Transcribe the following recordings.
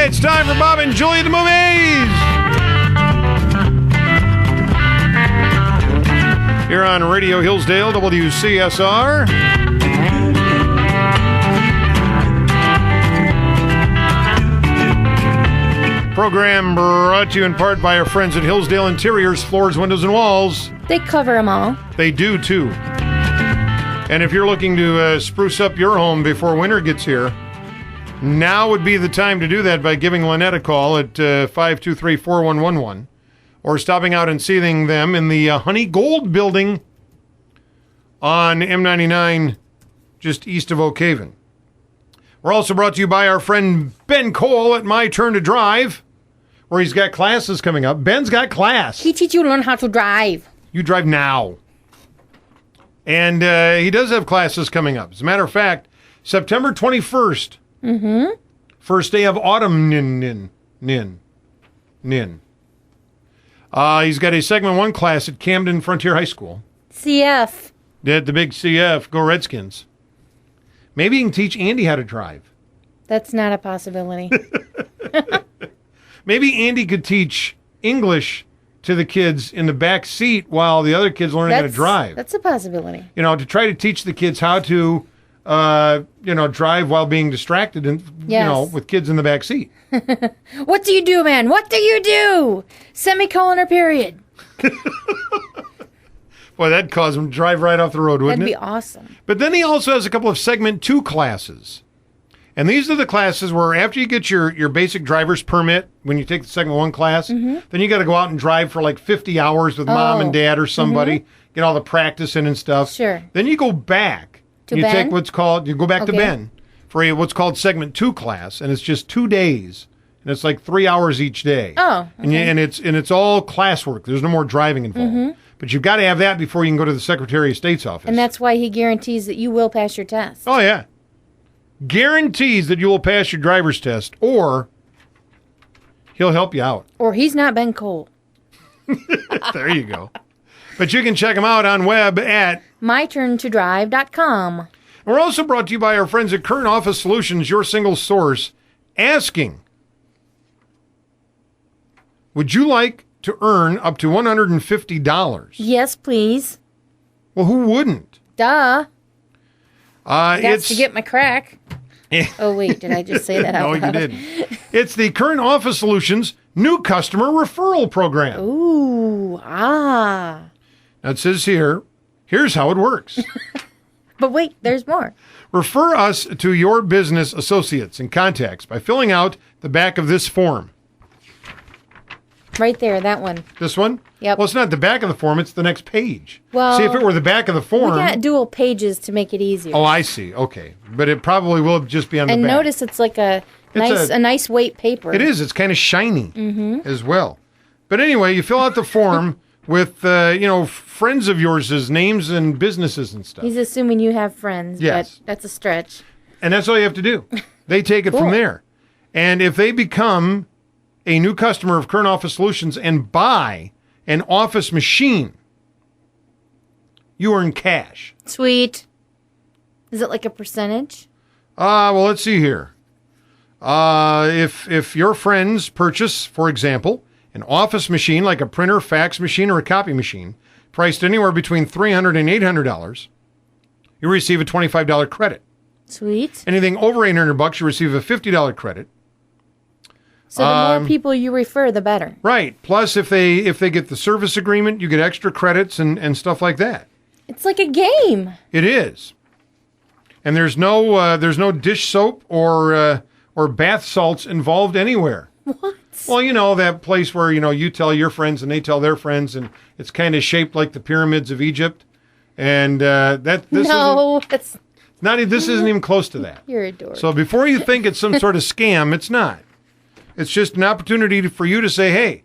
It's time for Bob and Julie the Movies. Here on Radio Hillsdale, WCSR. Program brought to you in part by our friends at Hillsdale Interiors, Floors, Windows, and Walls. They cover them all. They do, too. And if you're looking to spruce up your home before winter gets here, now would be the time to do that by giving Lynette a call at 523-4111 or stopping out and seeing them in the Honey Gold building on M99 just east of Oak Haven. We're also brought to you by our friend Ben Cole at My Turn to Drive, where he's got classes coming up. Ben's got class. He teaches you to learn how to drive. You drive now. And he does have classes coming up. As a matter of fact, September 21st, first day of autumn, He's got a Segment 1 class at Camden Frontier High School. CF. Did the big CF, go Redskins. Maybe you can teach Andy how to drive. That's not a possibility. Maybe Andy could teach English to the kids in the back seat while the other kids learning how to drive. That's a possibility. You know, to try to teach the kids how to, drive while being distracted and, with kids in the back seat. What do you do, man? What do you do? Semicolon or period? Boy, that'd cause him to drive right off the road, wouldn't it? That'd be awesome. But then he also has a couple of Segment 2 classes. And these are the classes where after you get your basic driver's permit, when you take the Segment 1 class, then you got to go out and drive for like 50 hours with mom and dad or somebody, get all the practice in and stuff. Sure. Then you go back. You Ben? take you go back to Ben for what's called Segment 2 class, and it's just 2 days. And it's like 3 hours each day. Oh. Okay. And it's all classwork. There's no more driving involved. But you've got to have that before you can go to the Secretary of State's office. And that's why he guarantees that you will pass your test. Oh, yeah. Guarantees that you will pass your driver's test, or he'll help you out. Or he's not Ben Cole. There you go. But you can check him out on web at myturntodrive.com. We're also brought to you by our friends at Current Office Solutions, your single source, asking, would you like to earn up to $150? Yes, please. Well, who wouldn't? Duh. It's to get my crack. Oh, wait, did I just say that out loud? No, you didn't. It's the Current Office Solutions new customer referral program. Ooh, Now it says here's how it works. But wait, there's more. Refer us to your business associates and contacts by filling out the back of this form. Right there, that one. This one? Yep. Well, it's not the back of the form, it's the next page. Well, see, if it were the back of the form... We got dual pages to make it easier. Oh, I see. Okay. But it probably will just be on the back. And notice it's like a nice weight paper. It is. It's kind of shiny as well. But anyway, you fill out the form with, friends of yours' names and businesses and stuff. He's assuming you have friends, yes. But that's a stretch. And that's all you have to do. They take it from there. And if they become a new customer of Current Office Solutions and buy an office machine, you earn cash. Sweet. Is it like a percentage? Well, let's see here. If your friends purchase, for example, an office machine like a printer, fax machine, or a copy machine, priced anywhere between $300 and $800, you receive a $25 credit. Sweet. Anything over $800, you receive a $50 credit. So the more people you refer, the better. Right. Plus, if they get the service agreement, you get extra credits and stuff like that. It's like a game. It is. And there's no dish soap or bath salts involved anywhere. What? Well, that place where you tell your friends and they tell their friends, and it's kind of shaped like the pyramids of Egypt, and this isn't even close to that. You're a dork. So before you think it's some sort of scam, it's not. It's just an opportunity for you to say, hey,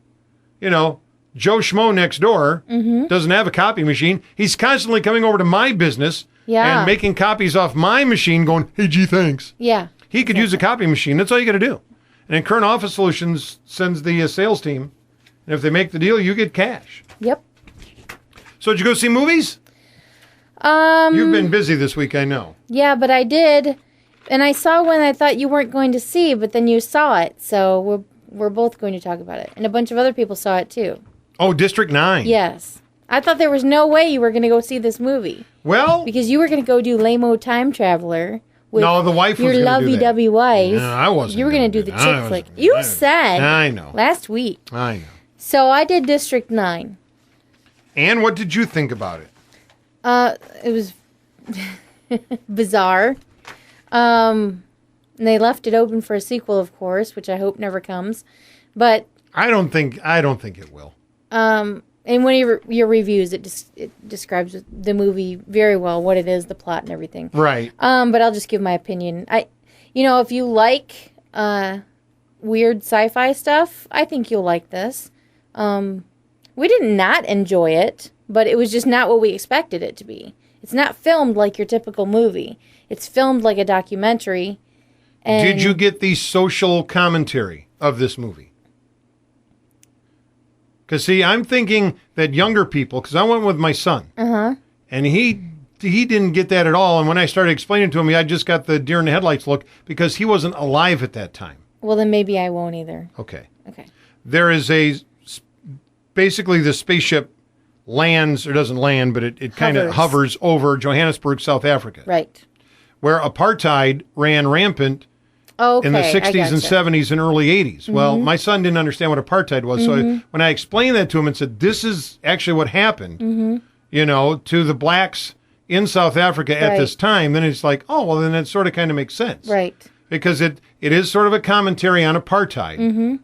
Joe Schmo next door doesn't have a copy machine. He's constantly coming over to my business and making copies off my machine going, hey, gee, thanks. Yeah. He could use a copy machine. That's all you got to do. And then Current Office Solutions sends the sales team. And if they make the deal, you get cash. Yep. So did you go see movies? You've been busy this week, I know. Yeah, but I did. And I saw one I thought you weren't going to see, but then you saw it. So we're both going to talk about it. And a bunch of other people saw it too. Oh, District 9. Yes. I thought there was no way you were going to go see this movie. Well, because you were going to go do Lame-O Time Traveler. With no, the wife was your going to do that. lovey-dovey wife. No, I wasn't. You were going to do the chick flick. You said I know. last week. I know. So I did District 9. And what did you think about it? It was bizarre. And they left it open for a sequel, of course, which I hope never comes. But I don't think it will. In one of your reviews, it describes the movie very well, what it is, the plot, and everything. Right. But I'll just give my opinion. If you like weird sci-fi stuff, I think you'll like this. We did not enjoy it, but it was just not what we expected it to be. It's not filmed like your typical movie. It's filmed like a documentary. And did you get the social commentary of this movie? Because, see, I'm thinking that younger people, because I went with my son, and he didn't get that at all. And when I started explaining to him, I just got the deer in the headlights look because he wasn't alive at that time. Well, then maybe I won't either. Okay. Okay. There is basically the spaceship lands, or doesn't land, but it kind of hovers over Johannesburg, South Africa. Right. Where apartheid ran rampant in the 60s and 70s and early 80s. Mm-hmm. Well, my son didn't understand what apartheid was. So when I explained that to him and said, this is actually what happened, to the blacks in South Africa at this time, then it's like, oh, well, then that sort of kind of makes sense. Right. Because it is sort of a commentary on apartheid. Mm-hmm.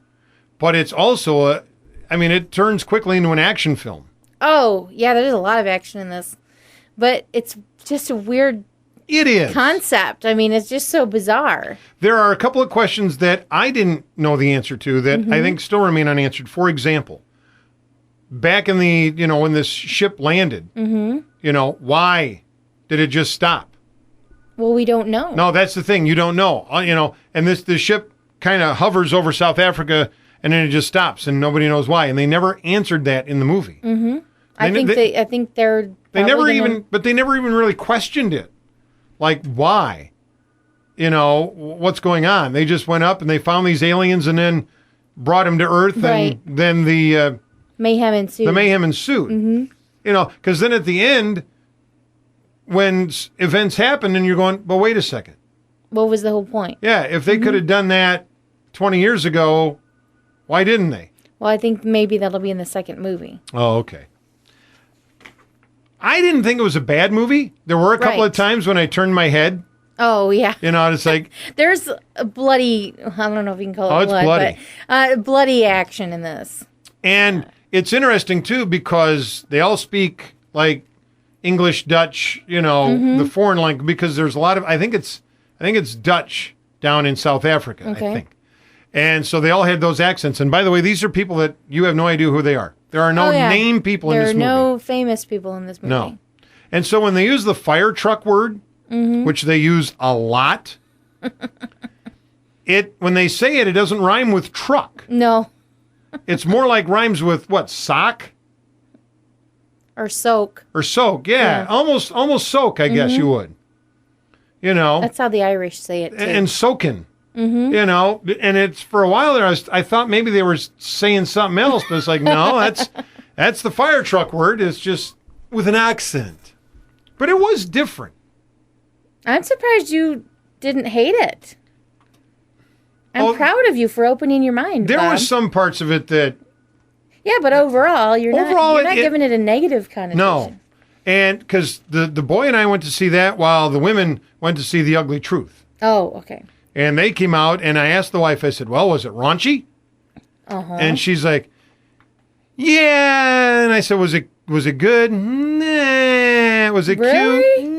But it's also it turns quickly into an action film. Oh, yeah, there's a lot of action in this. But it's just a weird concept. It's just so bizarre. There are a couple of questions that I didn't know the answer to that I think still remain unanswered. For example, back in the, when this ship landed, why did it just stop? Well, we don't know. No, that's the thing. You don't know. And the ship kind of hovers over South Africa and then it just stops and nobody knows why. And they never answered that in the movie. Mm-hmm. I think they never even really questioned it. Like, why? What's going on? They just went up and they found these aliens and then brought them to Earth, and then the mayhem ensued. Mm-hmm. Because then at the end, when events happen, and you're going, but wait a second. What was the whole point? Yeah, if they could have done that 20 years ago, why didn't they? Well, I think maybe that'll be in the second movie. Oh, okay. I didn't think it was a bad movie. There were a couple of times when I turned my head. Oh, yeah. It's like... There's a bloody... I don't know if you can call it blood. It's bloody. But, bloody action in this. And it's interesting, too, because they all speak, like, English, Dutch, the foreign language, because there's a lot of... I think it's Dutch down in South Africa, I think. And so they all had those accents. And by the way, these are people that you have no idea who they are. There are no name people in this movie. There are no famous people in this movie. No. And so when they use the fire truck word, which they use a lot, when they say it doesn't rhyme with truck. No. It's more like rhymes with what, sock? Or soak. Or soak, yeah. Almost soak, I guess you would. That's how the Irish say it, too. And soaking. Mm-hmm. And it's for a while there, I thought maybe they were saying something else, but it's like, no, that's the fire truck word. It's just with an accent. But it was different. I'm surprised you didn't hate it. I'm proud of you for opening your mind, There Bob. were some parts of it that... Yeah, but overall, you're not giving it a negative connotation. No. And because the boy and I went to see that while the women went to see The Ugly Truth. Oh, okay. And they came out, and I asked the wife, I said, well, was it raunchy? Uh-huh. And she's like, yeah. And I said, was it good? Nah. Was it cute?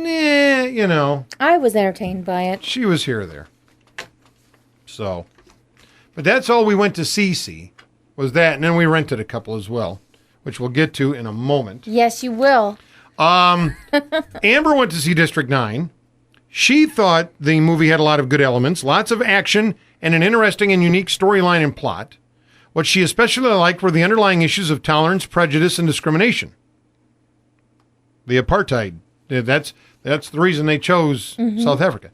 Nah, I was entertained by it. She was here or there. So, but that's all we went to see was that. And then we rented a couple as well, which we'll get to in a moment. Yes, you will. Amber went to see District 9. She thought the movie had a lot of good elements, lots of action, and an interesting and unique storyline and plot. What she especially liked were the underlying issues of tolerance, prejudice, and discrimination. The apartheid. That's the reason they chose South Africa.